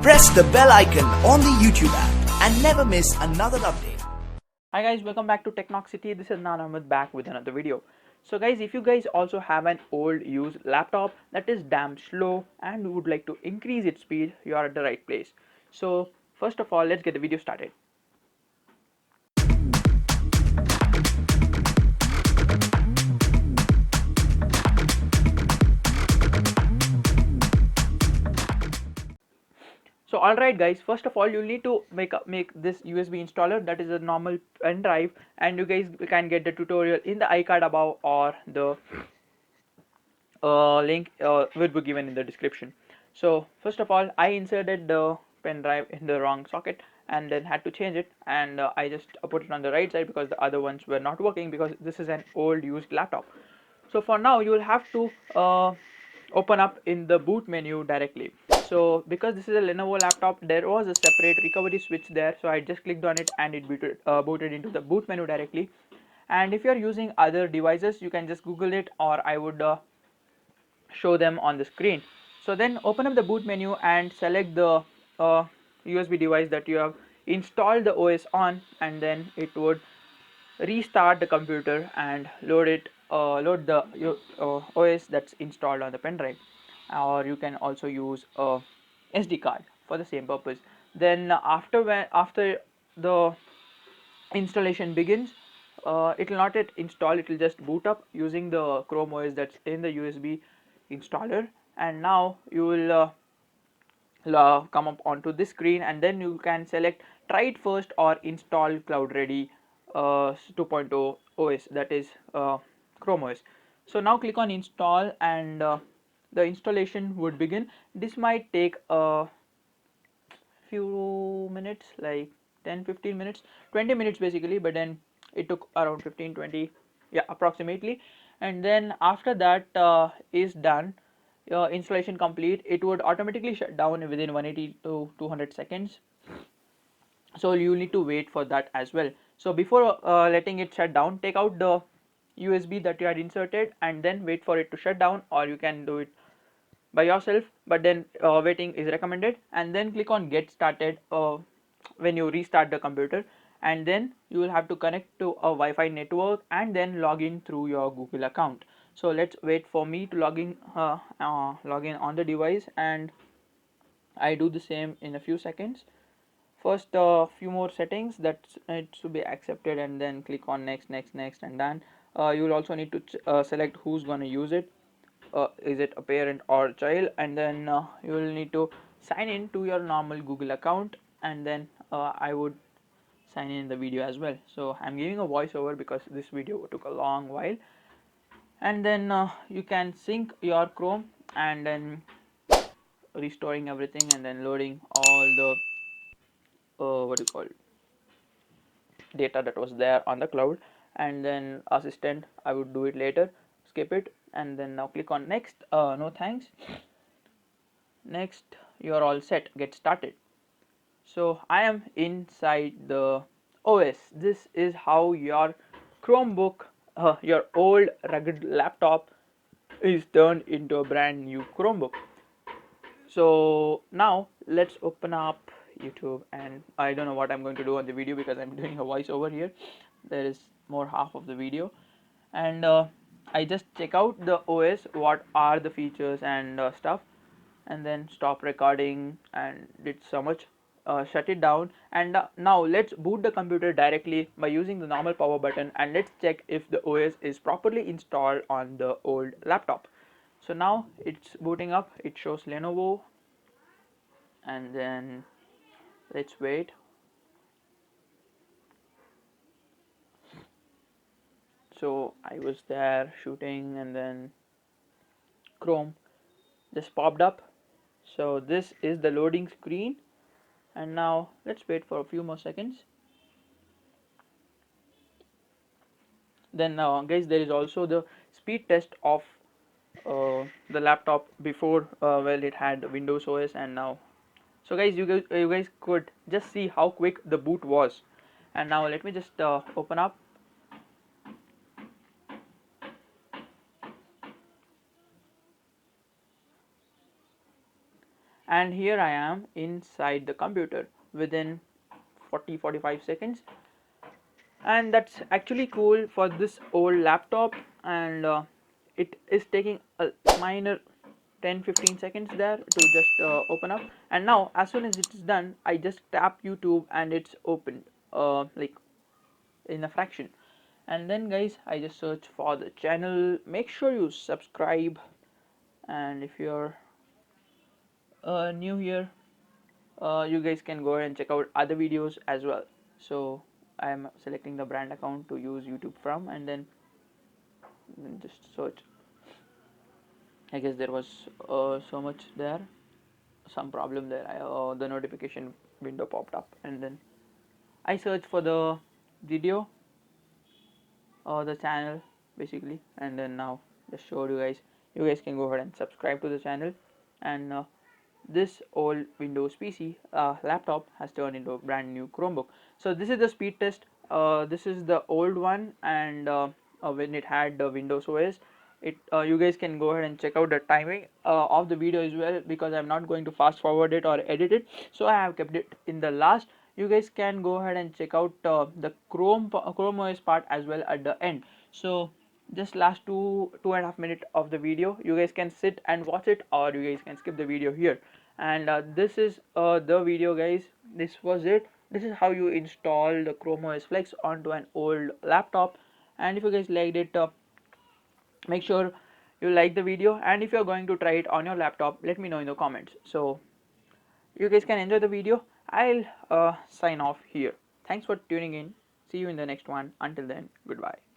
Press the bell icon on the YouTube app and never miss another update. Hi guys, welcome back to tcnxty. This is Adnaan Ahmed back with another video. So guys, if you guys also have an old used laptop that is damn slow and would like to increase its speed, you are at the right place. So first of all, let's get the video started. So alright guys, first of all you'll need to make this USB installer, that is a normal pen drive, and you guys can get the tutorial in the iCard above or the link will be given in the description. So first of all, I inserted the pen drive in the wrong socket and then had to change it, and I just put it on the right side because the other ones were not working because this is an old used laptop. So for now you will have to open up in the boot menu directly. So because this is a Lenovo laptop, there was a separate recovery switch there, so I just clicked on it and it booted into the boot menu directly. And if you are using other devices, you can just Google it, or I would show them on the screen. So then open up the boot menu and select the USB device that you have installed the OS on, and then it would restart the computer and load the OS that's installed on the pen drive, or you can also use a SD card for the same purpose. Then after the installation begins, it will not yet install, it will just boot up using the Chrome OS that's in the USB installer, and now you will come up onto this screen, and then you can select try it first or install cloud ready 2.0 OS, that is Chrome OS. So now click on install, and the installation would begin. This might take a few minutes, like 10-15 minutes, 20 minutes basically, but then it took around 15-20, yeah, approximately. And then after that is done, installation complete, it would automatically shut down within 180 to 200 seconds. So you need to wait for that as well. So before letting it shut down, take out the USB that you had inserted and then wait for it to shut down, or you can do it by yourself, but then waiting is recommended. And then click on get started when you restart the computer, and then you will have to connect to a Wi-Fi network and then log in through your Google account. So let's wait for me to log in on the device, and I do the same in a few seconds. First few more settings that it should be accepted, and then click on next, and done. You will also need to select who's going to use it. Is it a parent or child, and then you will need to sign in to your normal Google account, and then I would sign in the video as well. So I'm giving a voiceover because this video took a long while. And then you can sync your Chrome, and then restoring everything, and then loading all the what do you call it, data that was there on the cloud. And then assistant, I would do it later, skip it, and then now click on next. No thanks. Next, you are all set, get started. So I am inside the OS. This is how your Chromebook, your old rugged laptop, is turned into a brand new Chromebook. So now let's open up YouTube, and I don't know what I'm going to do on the video because I'm doing a voiceover here. There is more half of the video, and I just check out the OS, what are the features and stuff, and then stop recording and did so much, shut it down. And now let's boot the computer directly by using the normal power button, and let's check if the OS is properly installed on the old laptop. So now it's booting up, it shows Lenovo, and then let's wait. So I was there shooting, and then Chrome just popped up. So this is the loading screen, and now let's wait for a few more seconds. Then guys, there is also the speed test of the laptop before, well, it had Windows OS, and now. So guys, you guys could just see how quick the boot was. And now let me just open up. and here I am inside the computer within 40-45 seconds, and that's actually cool for this old laptop. And it is taking a minor 10-15 seconds there to just open up, and now as soon as it is done, I just tap YouTube and it's opened like in a fraction. And then guys, I just search for the channel. Make sure you subscribe, and if you're new here, you guys can go ahead and check out other videos as well. So I am selecting the brand account to use YouTube from, and then just search. I guess there was so much there, some problem there. The notification window popped up, and then I searched for the video or the channel basically, and then now just showed you guys. You guys can go ahead and subscribe to the channel, and this old Windows PC laptop has turned into a brand new Chromebook. So this is the speed test. This is the old one, and when it had the Windows OS, you guys can go ahead and check out the timing of the video as well, because I'm not going to fast forward it or edit it, so I have kept it in the last. You guys can go ahead and check out the Chrome OS part as well at the end. So just last 2.5 minutes of the video, you guys can sit and watch it, or you guys can skip the video here. And this is the video guys. This was it. This is how you install the Chrome OS Flex onto an old laptop. And if you guys liked it, make sure you like the video, and if you're going to try it on your laptop, let me know in the comments. So you guys can enjoy the video. I'll sign off here. Thanks for tuning in. See you in the next one. Until then, goodbye.